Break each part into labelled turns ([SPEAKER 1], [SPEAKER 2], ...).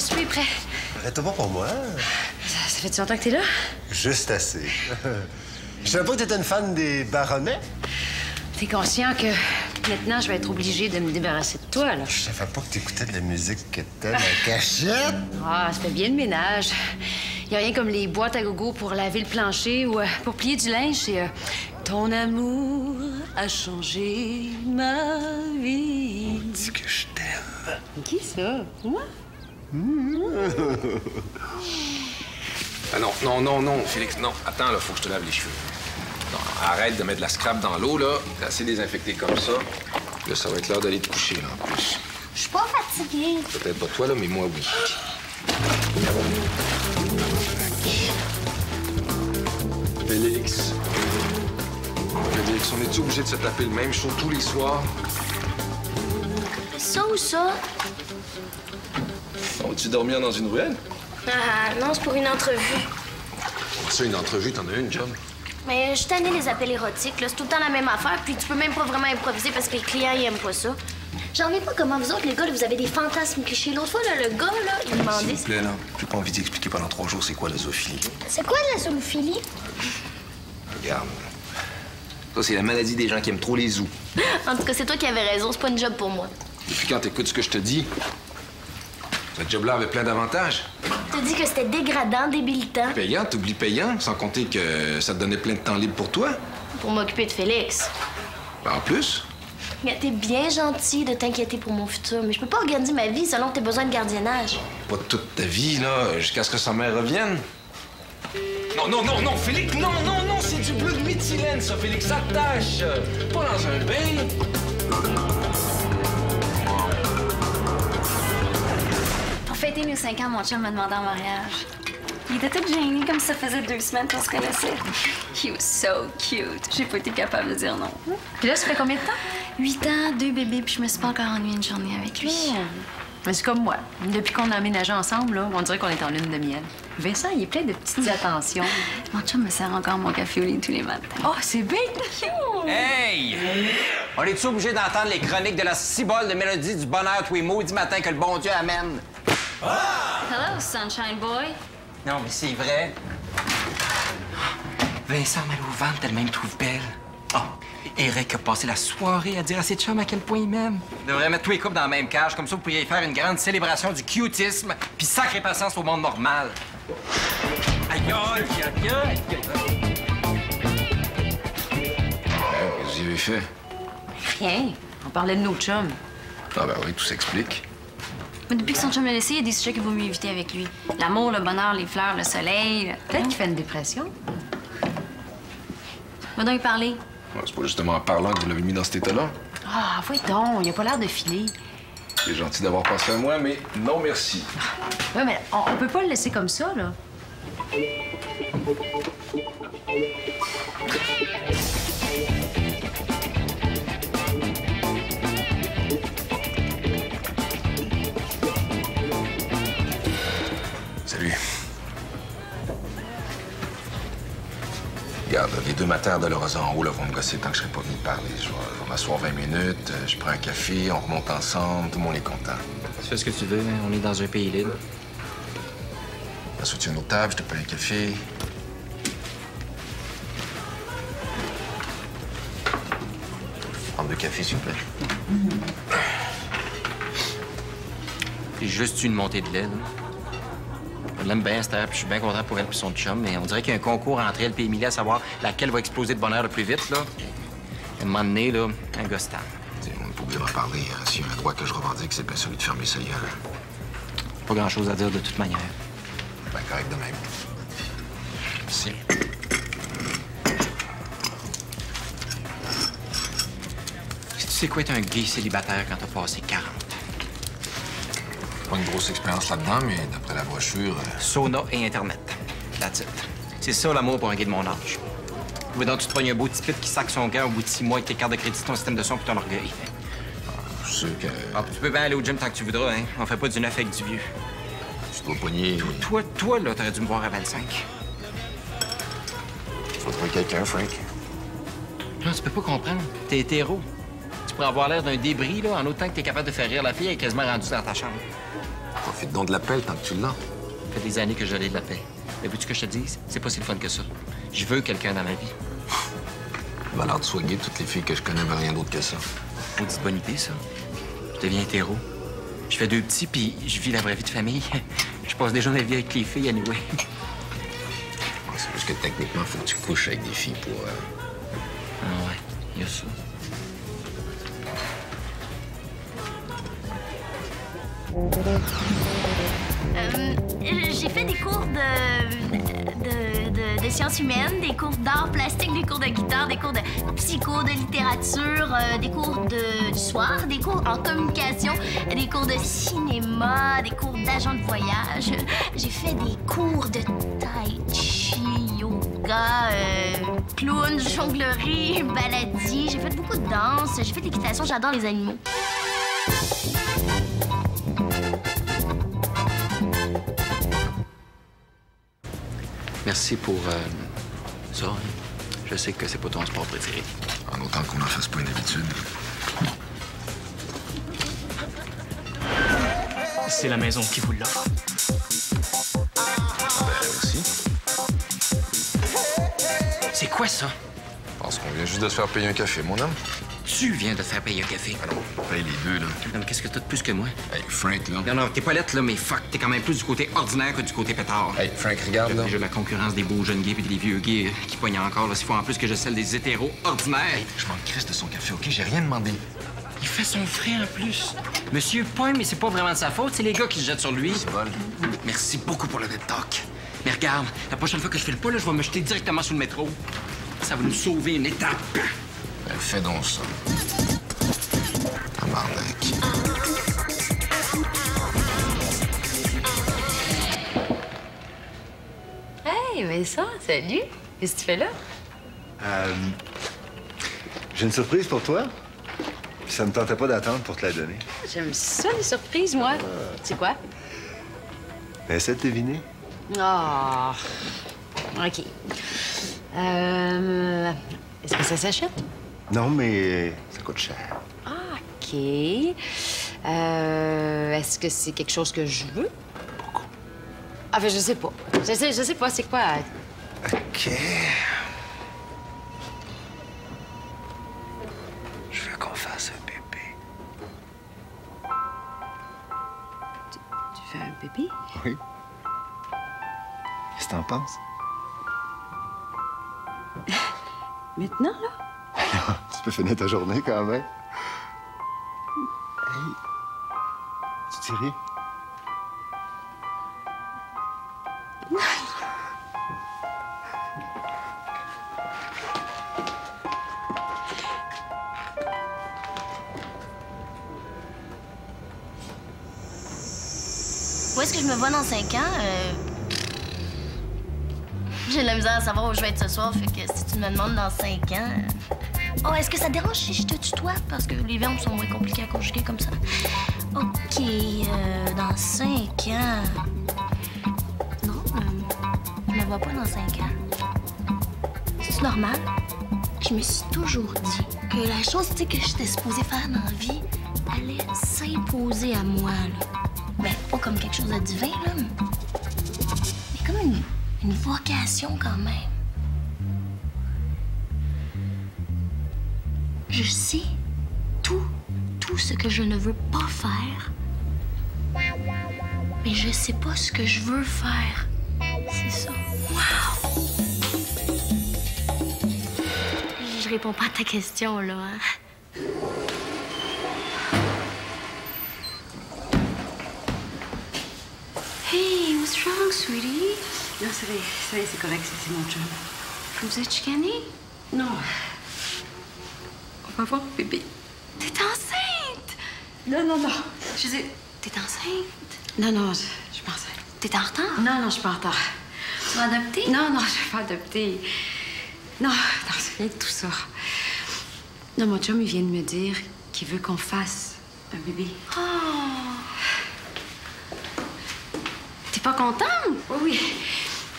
[SPEAKER 1] suis prêt.
[SPEAKER 2] Arrête-toi pas pour moi.
[SPEAKER 1] Ça fait longtemps que t'es là?
[SPEAKER 2] Juste assez. Je savais pas que t'étais une fan des baronnets.
[SPEAKER 1] T'es conscient que maintenant, je vais être obligée de me débarrasser de toi, là?
[SPEAKER 2] Je savais pas que t'écoutais de la musique que t'aimes en cachette.
[SPEAKER 1] Ah, ça fait bien le ménage. Y a rien comme les boîtes à gogo pour laver le plancher ou pour plier du linge. C'est ton amour a changé ma vie.
[SPEAKER 2] Dis que je t'aime.
[SPEAKER 1] Qui ça? Moi?
[SPEAKER 3] Ah non, Félix, non. Attends, là, faut que je te lave les cheveux. Non, arrête de mettre de la scrap dans l'eau, là. T'es assez désinfecté comme ça. Là, ça va être l'heure d'aller te coucher, là, en plus.
[SPEAKER 4] Je suis pas fatiguée.
[SPEAKER 3] Peut-être pas toi, là, mais moi, oui. Félix, on est-tu obligé de se taper le même show tous les soirs?
[SPEAKER 4] Ça ou ça?
[SPEAKER 3] Vas-tu dormir dans une ruelle?
[SPEAKER 4] Ah, non, c'est pour une entrevue.
[SPEAKER 3] Pour ça, une entrevue, t'en as une, John?
[SPEAKER 4] Mais je suis tannée des appels érotiques, là. C'est tout le temps la même affaire, puis tu peux même pas vraiment improviser parce que les clients, ils aiment pas ça. J'en reviens pas comment vous autres, les gars, là, vous avez des fantasmes clichés. L'autre fois, là, le gars, là, il demandait...
[SPEAKER 3] S'il vous plaît, là, j'ai pas envie d'expliquer pendant 3 jours c'est quoi la zoophilie.
[SPEAKER 4] C'est quoi la zoophilie?
[SPEAKER 3] Regarde. Ça, c'est la maladie des gens qui aiment trop les zoos.
[SPEAKER 4] En tout cas, c'est toi qui avais raison. C'est pas une job pour moi.
[SPEAKER 3] Depuis quand t'écoutes ce que je te dis, ce job-là avait plein d'avantages.
[SPEAKER 4] Tu dis que c'était dégradant, débilitant.
[SPEAKER 3] Payant, t'oublies payant, sans compter que ça te donnait plein de temps libre pour toi.
[SPEAKER 4] Pour m'occuper de Félix.
[SPEAKER 3] Ben, en plus,
[SPEAKER 4] Mais t'es bien gentil de t'inquiéter pour mon futur, mais je peux pas organiser ma vie selon tes besoins de gardiennage.
[SPEAKER 3] pas toute ta vie, là, jusqu'à ce que sa mère revienne. Non, Félix, non, c'est du bleu de méthylène, ça, Félix, ça tâche. Pas dans un bain.
[SPEAKER 5] Pour fêter mes 5 ans, mon chum m'a demandé en mariage. Il était tout gêné, comme si ça faisait 2 semaines qu'on se connaissait. He was so cute. J'ai pas été capable de dire non.
[SPEAKER 1] Puis là, ça fait combien de temps?
[SPEAKER 5] 8 ans, 2 bébés, puis je me suis pas encore ennuyée une journée avec lui.
[SPEAKER 1] Mais c'est comme moi. Depuis qu'on a emménagé ensemble, là, on dirait qu'on est en lune de miel. Vincent, il est plein de petites attentions.
[SPEAKER 5] Mon chum me sert encore mon café au lit tous les matins.
[SPEAKER 1] Oh, c'est bien cute!
[SPEAKER 6] Hey! On est-tu obligé d'entendre les chroniques de la cibole de mélodie du bonheur tous les maudits matins que le bon Dieu amène?
[SPEAKER 5] Hello, Sunshine Boy.
[SPEAKER 6] Non, mais c'est vrai. Vincent a mal au ventre tellement il me trouve belle. Oh, Eric a passé la soirée à dire à ses chums à quel point il m'aime. Il devrait mettre tous les couples dans la même cage, comme ça vous pourriez faire une grande célébration du cutisme puis sacrée patience au monde normal. Aïe, aïe, aïe, aïe!
[SPEAKER 3] Qu'est-ce que vous y avez fait?
[SPEAKER 1] Rien. On parlait de nos chums.
[SPEAKER 3] Ah ben oui, tout s'explique.
[SPEAKER 5] Mais depuis que son chum l'a laissé, il y a des sujets qu'il vaut mieux éviter avec lui. L'amour, le bonheur, les fleurs, le soleil.
[SPEAKER 1] Peut-être qu'il fait une dépression.
[SPEAKER 5] Va donc lui parler.
[SPEAKER 3] Ouais, c'est pas justement en parlant que vous l'avez mis dans cet état-là.
[SPEAKER 1] Ah, voyons donc, il a pas l'air de filer.
[SPEAKER 3] C'est gentil d'avoir pensé à moi, mais non merci.
[SPEAKER 1] Ouais, mais on peut pas le laisser comme ça, là.
[SPEAKER 3] Salut. Regarde, les 2 matins de l'Horizon en haut là, vont me gosser tant que je serai pas venu te parler. Je vais m'asseoir 20 minutes, je prends un café, on remonte ensemble, tout le monde est content.
[SPEAKER 6] Tu fais ce que tu veux, hein? On est dans un pays libre.
[SPEAKER 3] Assois-tu une autre table, je te paye un café. Prendre 2 cafés, s'il vous plaît.
[SPEAKER 6] C'est juste une montée de lait, là. Je l'aime bien, Esther, puis je suis bien content pour elle et son chum, mais on dirait qu'il y a un concours entre elle et Émilie à savoir laquelle va exploser de bonheur le plus vite, là. À un moment donné, là, un gars stable.
[SPEAKER 3] On n'est pas obligé d'en parler. Hein. S'il y a un droit que je revendique, c'est bien celui de fermer sa gueule.
[SPEAKER 6] Pas grand-chose à dire de toute manière.
[SPEAKER 3] Ben, correct de même. Merci.
[SPEAKER 6] Tu sais quoi être un gay célibataire quand t'as passé 40?
[SPEAKER 3] Pas une grosse expérience là-dedans, mais d'après la brochure...
[SPEAKER 6] Sauna et Internet. That's it. C'est ça, l'amour pour un gay de mon âge. Oui, donc tu te pognes un beau petit pit qui sac son gars au bout de 6 mois avec tes cartes de crédit, ton système de son puis ton orgueil.
[SPEAKER 3] Je suis sûr que...
[SPEAKER 6] Ah, puis tu peux bien aller au gym tant que tu voudras, hein. On fait pas du neuf avec du vieux.
[SPEAKER 3] Tu dois pogner...
[SPEAKER 6] Toi, là, t'aurais dû me voir à 25.
[SPEAKER 3] Faut trouver quelqu'un, Frank.
[SPEAKER 6] Non, tu peux pas comprendre. T'es hétéro. Tu pourrais avoir l'air d'un débris, là, en autant que t'es capable de faire rire la fille, elle est quasiment rendue dans ta chambre.
[SPEAKER 3] Profite donc de l'appel tant que tu l'as.
[SPEAKER 6] Ça fait des années que j'allais de la paix. Mais veux-tu que je te dise? C'est pas si le fun que ça. Je veux quelqu'un dans ma vie.
[SPEAKER 3] Ben alors, tu sois gay, toutes les filles que je connais veulent rien d'autre que ça.
[SPEAKER 6] Maudite bonne idée, ça. Je deviens hétéro. Je fais 2 petits, puis je vis la vraie vie de famille. Je passe déjà ma vie avec les filles, anyway.
[SPEAKER 3] C'est juste que techniquement, faut que tu couches avec des filles pour...
[SPEAKER 6] Ah ouais, il y a ça.
[SPEAKER 4] J'ai fait des cours de sciences humaines, des cours d'art plastique, des cours de guitare, des cours de psycho, de littérature, des cours du soir, des cours en communication, des cours de cinéma, des cours d'agent de voyage. J'ai fait des cours de tai chi, yoga, clown, jonglerie, baladie. J'ai fait beaucoup de danse, j'ai fait de l'équitation, j'adore les animaux.
[SPEAKER 6] Merci pour ça. Hein. Je sais que c'est pas ton sport préféré.
[SPEAKER 3] En autant qu'on n'en fasse pas une habitude.
[SPEAKER 7] C'est la maison qui vous l'offre.
[SPEAKER 3] Ben, aussi.
[SPEAKER 6] C'est quoi ça?
[SPEAKER 3] Je pense qu'on vient juste de se faire payer un café, mon homme.
[SPEAKER 6] Tu viens de te faire payer un café.
[SPEAKER 3] Alors, on paye les deux, là.
[SPEAKER 6] Non, mais qu'est-ce que t'as de plus que moi?
[SPEAKER 3] Hey, Frank, là.
[SPEAKER 6] Non, t'es pas lettre, là, mais fuck, t'es quand même plus du côté ordinaire que du côté pétard.
[SPEAKER 3] Hey, Frank, regarde, là.
[SPEAKER 6] J'ai la concurrence des beaux jeunes gays et des vieux gays qui poignent encore, là. S'il faut en plus que je celle des hétéros ordinaires.
[SPEAKER 3] Je m'en crisse de son café, OK? J'ai rien demandé.
[SPEAKER 6] Il fait son frais en plus. Monsieur Paul, mais c'est pas vraiment de sa faute, c'est les gars qui se jettent sur lui.
[SPEAKER 3] C'est bon.
[SPEAKER 6] Merci beaucoup pour le pep talk. Mais regarde, la prochaine fois que je fais le pas, là, je vais me jeter directement sous le métro. Ça va nous sauver une étape.
[SPEAKER 3] Ben, fais donc ça. Tabarnak.
[SPEAKER 1] Hey, mais ça, salut. Qu'est-ce que tu fais là?
[SPEAKER 2] J'ai une surprise pour toi. Puis ça me tentait pas d'attendre pour te la donner.
[SPEAKER 1] J'aime ça, les surprises, moi. C'est quoi?
[SPEAKER 2] Mais essaie de deviner.
[SPEAKER 1] Oh. OK. Est-ce que ça s'achète?
[SPEAKER 2] Non, mais ça coûte cher.
[SPEAKER 1] Ah, OK. Est-ce que c'est quelque chose que je veux?
[SPEAKER 2] Pourquoi?
[SPEAKER 1] Ah, ben, je sais pas. Je sais pas, c'est quoi?
[SPEAKER 2] OK. Je veux qu'on fasse un bébé.
[SPEAKER 1] Tu fais un bébé?
[SPEAKER 2] Oui. Qu'est-ce que t'en penses?
[SPEAKER 1] Maintenant, là?
[SPEAKER 2] Tu peux finir ta journée quand même. Hey. Tu dis rien?
[SPEAKER 4] Où est-ce que je me vois dans 5 ans? J'ai de la misère à savoir où je vais être ce soir, fait que si tu me demandes dans 5 ans... Oh, est-ce que ça te dérange si je te tutoie? Parce que les verbes sont moins compliqués à conjuguer comme ça. OK, dans 5 ans... Non, je me vois pas dans 5 ans. C'est normal? Je me suis toujours dit que la chose que j'étais supposée faire dans la vie allait s'imposer à moi, là. Ben, pas comme quelque chose de divin, là, mais comme une vocation quand même. Je sais tout ce que je ne veux pas faire, mais je sais pas ce que je veux faire. C'est ça. Wow! Je réponds pas à ta question, là, hein?
[SPEAKER 5] Hey, what's wrong, sweetie?
[SPEAKER 1] Non, c'est correct, c'est mon chum.
[SPEAKER 5] Vous êtes chicané?
[SPEAKER 1] Non. On va voir bébé.
[SPEAKER 5] T'es enceinte!
[SPEAKER 1] Non.
[SPEAKER 5] Je dis, t'es enceinte?
[SPEAKER 1] Non, je suis pas enceinte.
[SPEAKER 5] T'es en retard?
[SPEAKER 1] Non, je suis pas en retard.
[SPEAKER 5] Tu vas adopter?
[SPEAKER 1] Non, je vais pas adopter. Non, c'est rien de tout ça. Non, mon chum, il vient de me dire qu'il veut qu'on fasse un bébé.
[SPEAKER 5] Oh! T'es pas contente?
[SPEAKER 1] Oui.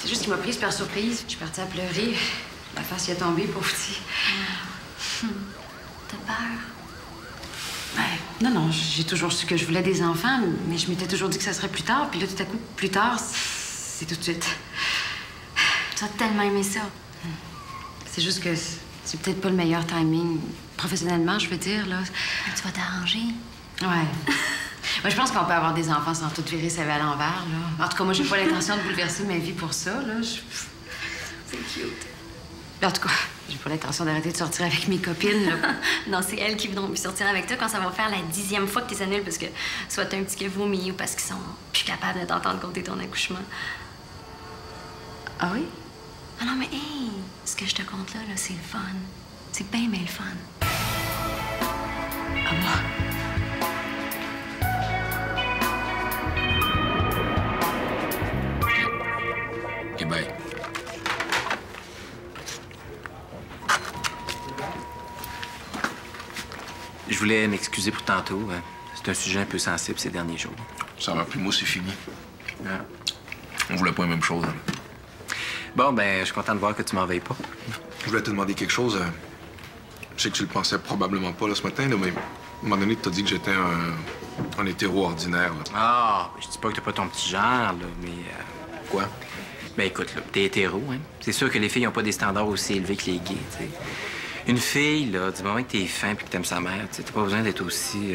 [SPEAKER 1] C'est juste qu'il m'a prise par surprise. Je suis partie à pleurer. La face y est tombée, pauvre petit.
[SPEAKER 5] T'as peur?
[SPEAKER 1] Ouais. Non, non, j'ai toujours su que je voulais des enfants, mais je m'étais toujours dit que ça serait plus tard. Puis là, tout à coup, plus tard, c'est tout de suite.
[SPEAKER 5] Tu as tellement aimé ça.
[SPEAKER 1] C'est juste que c'est peut-être pas le meilleur timing. Professionnellement, je veux dire, là.
[SPEAKER 5] Tu vas t'arranger.
[SPEAKER 1] Ouais. Moi, je pense qu'on peut avoir des enfants sans tout virer sa vie à l'envers, là. En tout cas, moi, j'ai pas l'intention de bouleverser ma vie pour ça, là.
[SPEAKER 5] C'est cute.
[SPEAKER 1] En tout cas, j'ai pas l'intention d'arrêter de sortir avec mes copines, là.
[SPEAKER 5] Non, c'est elles qui voudront plus sortir avec toi quand ça va faire la 10e fois que tu les annules parce que soit t'as un petit qui vomi ou parce qu'ils sont plus capables de t'entendre compter ton accouchement.
[SPEAKER 1] Ah oui?
[SPEAKER 5] Ah non, mais hey, ce que je te conte là, c'est le fun. C'est bien, bien le fun.
[SPEAKER 1] Ah moi?
[SPEAKER 3] OK, bye.
[SPEAKER 6] Je voulais m'excuser pour tantôt. Hein. C'est un sujet un peu sensible ces derniers jours.
[SPEAKER 3] Ça va plus, moi, c'est fini.
[SPEAKER 6] Ah.
[SPEAKER 3] On voulait pas la même chose. Hein.
[SPEAKER 6] Bon, ben, je suis content de voir que tu m'en veilles pas.
[SPEAKER 3] Je voulais te demander quelque chose. Je sais que tu le pensais probablement pas là, ce matin, là, mais à un moment donné, tu t'as dit que j'étais un hétéro ordinaire. Là.
[SPEAKER 6] Ah, je dis pas que t'as pas ton petit genre, là, mais...
[SPEAKER 3] Quoi?
[SPEAKER 6] Ben écoute, là, t'es hétéro, hein. C'est sûr que les filles n'ont pas des standards aussi élevés que les gays, tu sais. Une fille, là, du moment que t'es fin puis que t'aimes sa mère, tu sais, t'as pas besoin d'être aussi...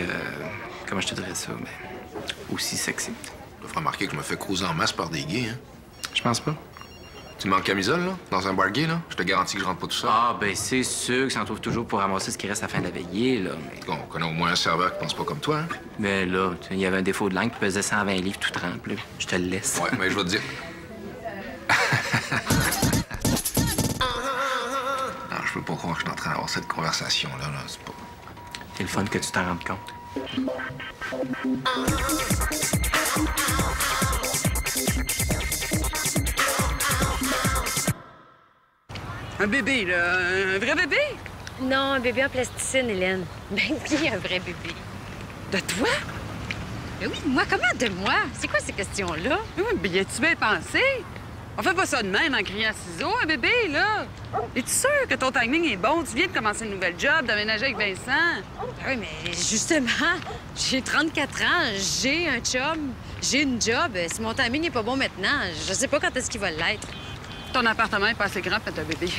[SPEAKER 6] comment je te dirais ça, mais... aussi sexy.
[SPEAKER 3] Tu devrais remarquer que je me fais croiser en masse par des gays, hein?
[SPEAKER 6] Je pense pas.
[SPEAKER 3] Tu mets en camisole, là? Dans un bar gay, là? Je te garantis que je rentre pas tout ça.
[SPEAKER 6] Ah, ben c'est sûr que ça en trouve toujours pour ramasser ce qui reste à la fin de la veillée, là, mais...
[SPEAKER 3] Bon, on connaît au moins un serveur qui pense pas comme toi, hein?
[SPEAKER 6] Mais là, tu sais, il y avait un défaut de langue qui pesait 120 livres tout trempe, là. Je te le laisse.
[SPEAKER 3] Ouais, mais je vais te dire... Non, je peux pas croire que je suis en train d'avoir cette conversation-là, là. C'est pas...
[SPEAKER 6] C'est le fun que tu t'en rendes compte.
[SPEAKER 8] Un bébé, là. Un vrai bébé?
[SPEAKER 1] Non, un bébé en plasticine, Hélène. Ben oui, un vrai bébé.
[SPEAKER 8] De toi?
[SPEAKER 1] Ben oui, moi, comment de moi? C'est quoi ces questions-là?
[SPEAKER 8] Oui, mais y a-tu bien pensé? On fait pas ça de même en criant ciseaux, un bébé, là. Es-tu sûr que ton timing est bon? Tu viens de commencer une nouvelle job, d'aménager avec Vincent.
[SPEAKER 1] Oui, mais justement, j'ai 34 ans, j'ai un chum, j'ai une job. Si mon timing n'est pas bon maintenant, je sais pas quand est-ce qu'il va l'être.
[SPEAKER 8] Ton appartement est pas assez grand pour être un bébé.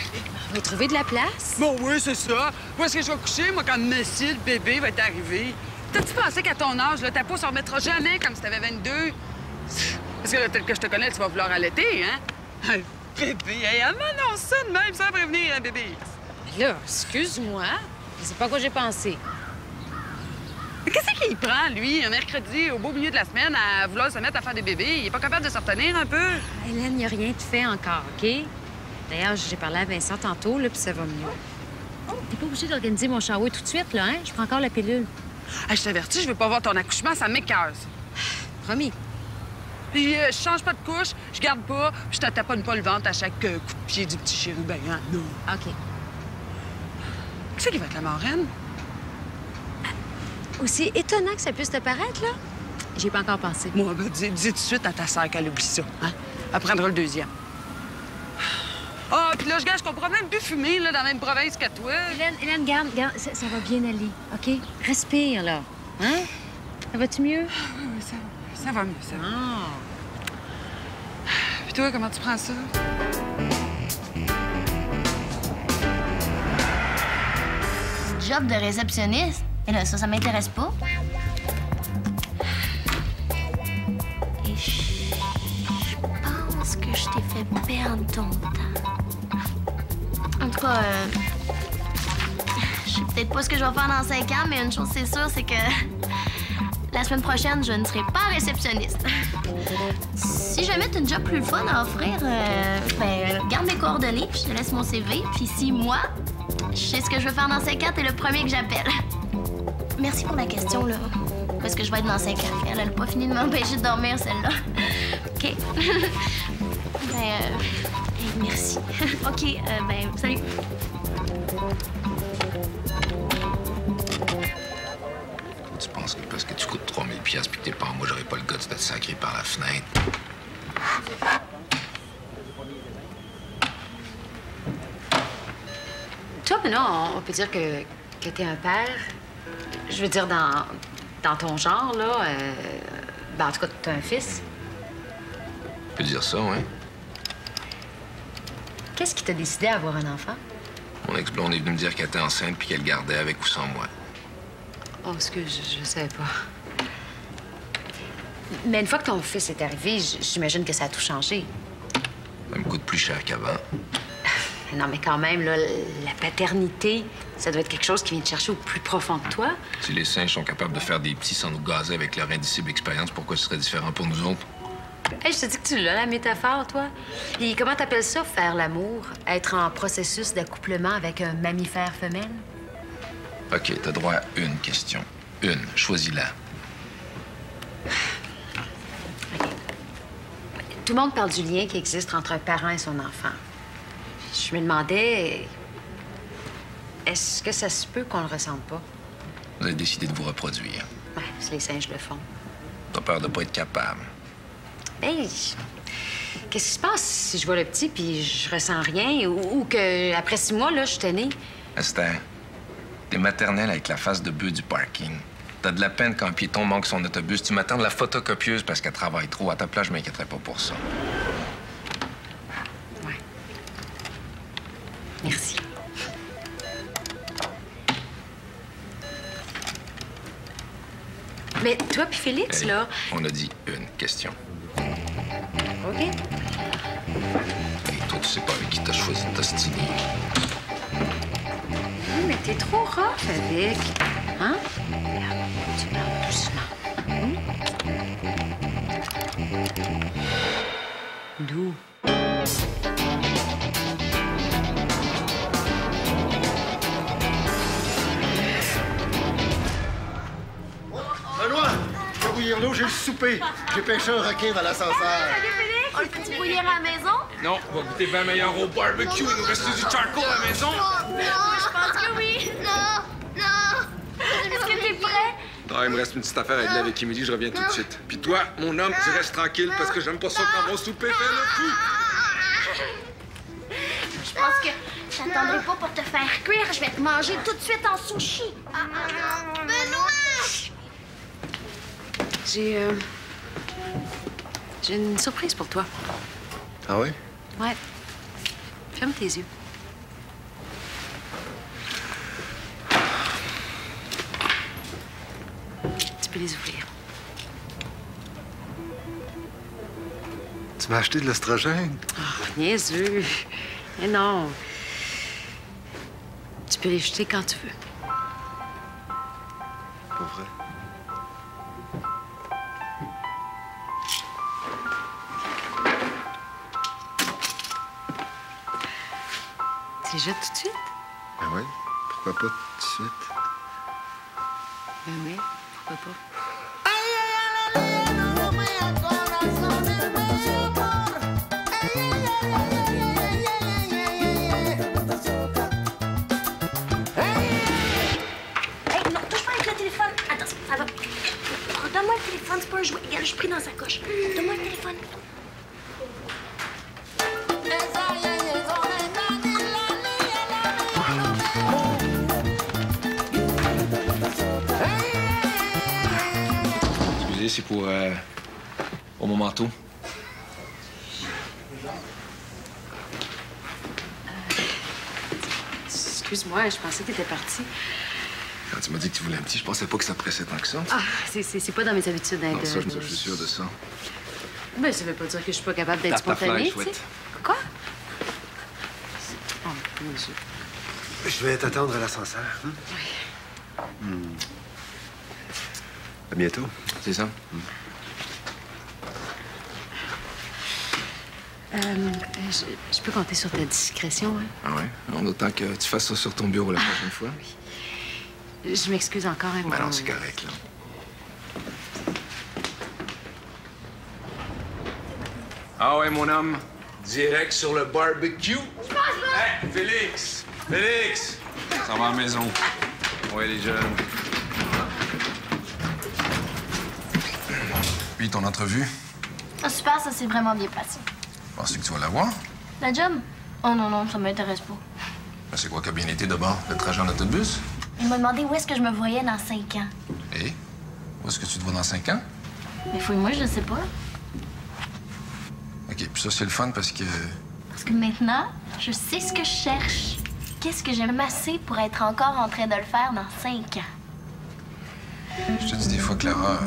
[SPEAKER 1] On va trouver de la place?
[SPEAKER 8] Bon, oui, c'est ça. Où est-ce que je vais coucher, moi, quand monsieur, le bébé, va être arrivé? T'as-tu pensé qu'à ton âge, là, ta peau s'en remettra jamais comme si t'avais 22? Parce que là, tel que je te connais, tu vas vouloir allaiter, hein? Un bébé, hey, elle m'annonce ça de même sans prévenir, un bébé.
[SPEAKER 1] Là, excuse-moi, je sais pas à quoi j'ai pensé.
[SPEAKER 8] Mais qu'est-ce qu'il prend, lui, un mercredi, au beau milieu de la semaine, à vouloir se mettre à faire des bébés? Il est pas capable de se retenir un peu?
[SPEAKER 1] Hélène, il n'y a rien de fait encore, OK? D'ailleurs, j'ai parlé à Vincent tantôt, là, puis ça va mieux. T'es pas obligé d'organiser mon shower tout de suite, là, hein? Je prends encore la pilule.
[SPEAKER 8] Ah, je t'avertis, je veux pas voir ton accouchement, ça m'écoeure, ça.
[SPEAKER 1] Promis.
[SPEAKER 8] Puis je change pas de couche, je garde pas, puis je te taponne pas le ventre à chaque coup de pied du petit chérubin, hein? Non.
[SPEAKER 1] OK.
[SPEAKER 8] Qui c'est qui va être la marraine?
[SPEAKER 1] Aussi étonnant que ça puisse te paraître, là, j'y ai pas encore pensé.
[SPEAKER 8] Moi, ben, dis tout de suite à ta sœur qu'elle oublie ça, hein? Elle prendra le deuxième. Ah, puis là, je gage qu'on pourra même plus fumer, là, dans la même province que toi.
[SPEAKER 1] Hélène, garde, ça va bien aller, OK? Respire, là. Hein? Ça va-tu mieux?
[SPEAKER 8] Oui, ça va mieux, ça va.
[SPEAKER 1] Ah.
[SPEAKER 8] Puis toi, comment tu prends ça?
[SPEAKER 4] Job de réceptionniste? Et là, ça m'intéresse pas. Et je pense que je t'ai fait perdre ton temps. En tout cas, je sais peut-être pas ce que je vais faire dans 5 ans, mais une chose c'est sûre, c'est que la semaine prochaine, je ne serai pas réceptionniste. Si jamais tu as une job plus fun à offrir, garde mes coordonnées, puis je te laisse mon CV. Puis si moi, je sais ce que je veux faire dans 5 ans, t'es le premier que j'appelle. Merci pour la question, là. Où est-ce que je vais être dans 5 ans? Elle n'a pas fini de m'empêcher de dormir, celle-là. OK. Merci. OK, salut.
[SPEAKER 3] Tu penses que parce que tu coûtes 3000 pièces puis que t'es pas en moi, j'aurais pas le gars de te sacrer par la fenêtre?
[SPEAKER 1] Toi, maintenant, on peut dire que t'es un père. Je veux dire, dans dans ton genre, là, ben, en tout cas, t'as un fils.
[SPEAKER 3] Tu peux dire ça, ouais.
[SPEAKER 1] Qu'est-ce qui t'a décidé à avoir un enfant?
[SPEAKER 3] Mon ex-blonde est venue me dire qu'elle était enceinte puis qu'elle gardait avec ou sans moi.
[SPEAKER 1] Oh, excuse, je savais pas. Mais une fois que ton fils est arrivé, j'imagine que ça a tout changé.
[SPEAKER 3] Ça me coûte plus cher qu'avant.
[SPEAKER 1] Non, mais quand même, là, la paternité, ça doit être quelque chose qui vient te chercher au plus profond de toi.
[SPEAKER 3] Si les singes sont capables de faire des petits sans nous gazer avec leur indicible expérience, pourquoi ce serait différent pour nous autres?
[SPEAKER 1] Hey, je te dis que tu l'as, la métaphore, toi. Et comment t'appelles ça, faire l'amour? Être en processus d'accouplement avec un mammifère femelle?
[SPEAKER 3] OK, t'as droit à une question. Une. Choisis-la.
[SPEAKER 1] OK. Tout le monde parle du lien qui existe entre un parent et son enfant. Je me demandais... Est-ce que ça se peut qu'on le ressente pas?
[SPEAKER 3] Vous avez décidé de vous reproduire.
[SPEAKER 1] Ouais, les singes le font.
[SPEAKER 3] T'as peur de pas être capable.
[SPEAKER 1] Hey, qu'est-ce qui se passe si je vois le petit puis je ressens rien ou que après 6 mois, là, je suis tannée?
[SPEAKER 3] Esther, t'es maternelle avec la face de bœuf du parking. T'as de la peine quand un piéton manque son autobus. Tu m'attends de la photocopieuse parce qu'elle travaille trop. À ta place, je m'inquiéterais pas pour ça.
[SPEAKER 1] Ouais. Merci. Mais toi puis Félix,
[SPEAKER 3] Hey,
[SPEAKER 1] là...
[SPEAKER 3] on a dit une question.
[SPEAKER 1] OK.
[SPEAKER 3] Et toi, tu sais pas avec qui t'as choisi de t'ostiner.
[SPEAKER 1] Oui, mais t'es trop rough avec. Hein? Regarde, tu parles doucement. D'où?
[SPEAKER 2] Benoît, je vais bouillir l'eau, j'ai le souper. J'ai pêché un requin dans l'ascenseur.
[SPEAKER 4] On le peut-tu bouillir à la maison?
[SPEAKER 3] Non, on va goûter bien meilleur au barbecue. Il nous reste du charcoal à la maison.
[SPEAKER 4] Je pense que oui. Non. Est-ce que t'es prêt?
[SPEAKER 3] Ah, il me reste une petite affaire à régler avec Émilie, je reviens tout de suite. Puis toi, mon homme, tu restes tranquille parce que j'aime pas ça quand mon souper fait le fou.
[SPEAKER 4] Je pense que j'attendrai pas pour te faire cuire. Je vais te manger tout de suite en sushi. Benoît!
[SPEAKER 1] J'ai une surprise pour toi.
[SPEAKER 2] Ah oui?
[SPEAKER 1] Ouais. Ferme tes yeux. Tu peux les ouvrir.
[SPEAKER 2] Tu m'as acheté de l'estrogène?
[SPEAKER 1] Oh, niaiseux. Mais non. Tu peux les jeter quand tu veux.
[SPEAKER 2] Pas vrai.
[SPEAKER 1] Tu les jettes tout de suite?
[SPEAKER 2] Ben oui. Pourquoi pas tout de suite?
[SPEAKER 1] Ben oui, pourquoi pas?
[SPEAKER 4] Hey, non, touche pas avec le téléphone. Attends, ça va. Oh, donne-moi le téléphone, c'est pas un jouet. Regarde, je suis pris dans sa coche. Donne-moi le téléphone.
[SPEAKER 3] Excusez, c'est pour mon manteau.
[SPEAKER 1] Excuse-moi, je pensais que t'étais parti.
[SPEAKER 3] Quand tu m'as dit que tu voulais un petit, je pensais pas que ça te pressait tant que ça.
[SPEAKER 1] Ah, c'est pas dans mes habitudes d'être...
[SPEAKER 3] Non, ça, je suis sûr de ça.
[SPEAKER 1] Ben, ça veut pas dire que je suis pas capable d'être
[SPEAKER 3] Tape ta
[SPEAKER 1] spontanée,
[SPEAKER 3] flèche,
[SPEAKER 1] tu sais.
[SPEAKER 3] chouette.
[SPEAKER 1] Quoi? Oh, mon Dieu.
[SPEAKER 2] Je vais t'attendre à l'ascenseur. À bientôt.
[SPEAKER 3] C'est ça?
[SPEAKER 1] Je peux compter sur ta discrétion, hein?
[SPEAKER 3] Ah ouais? Non, d'autant que tu fasses ça sur ton bureau la prochaine fois.
[SPEAKER 1] Je m'excuse encore, hein,
[SPEAKER 3] Ben non, c'est correct, là. Ah ouais, mon homme. Direct sur le barbecue. Hey, Félix! Félix! Ça va à la maison. Ouais, les jeunes. Puis, ton entrevue?
[SPEAKER 4] Ah, super, ça s'est vraiment bien passé.
[SPEAKER 3] Penses-tu que tu vas la voir?
[SPEAKER 4] La job? Oh non, ça m'intéresse pas.
[SPEAKER 3] Ben, c'est quoi qui a bien été d'abord? Le trajet en autobus?
[SPEAKER 4] Il m'a demandé où est-ce que je me voyais dans 5 ans.
[SPEAKER 3] Et? Où est-ce que tu te vois dans 5 ans?
[SPEAKER 4] Mais fouille-moi, je sais pas.
[SPEAKER 3] OK, puis ça, c'est le fun parce que...
[SPEAKER 4] Parce que maintenant, je sais ce que je cherche. Qu'est-ce que j'aime assez pour être encore en train de le faire dans 5 ans?
[SPEAKER 3] Je te dis des fois, Clara,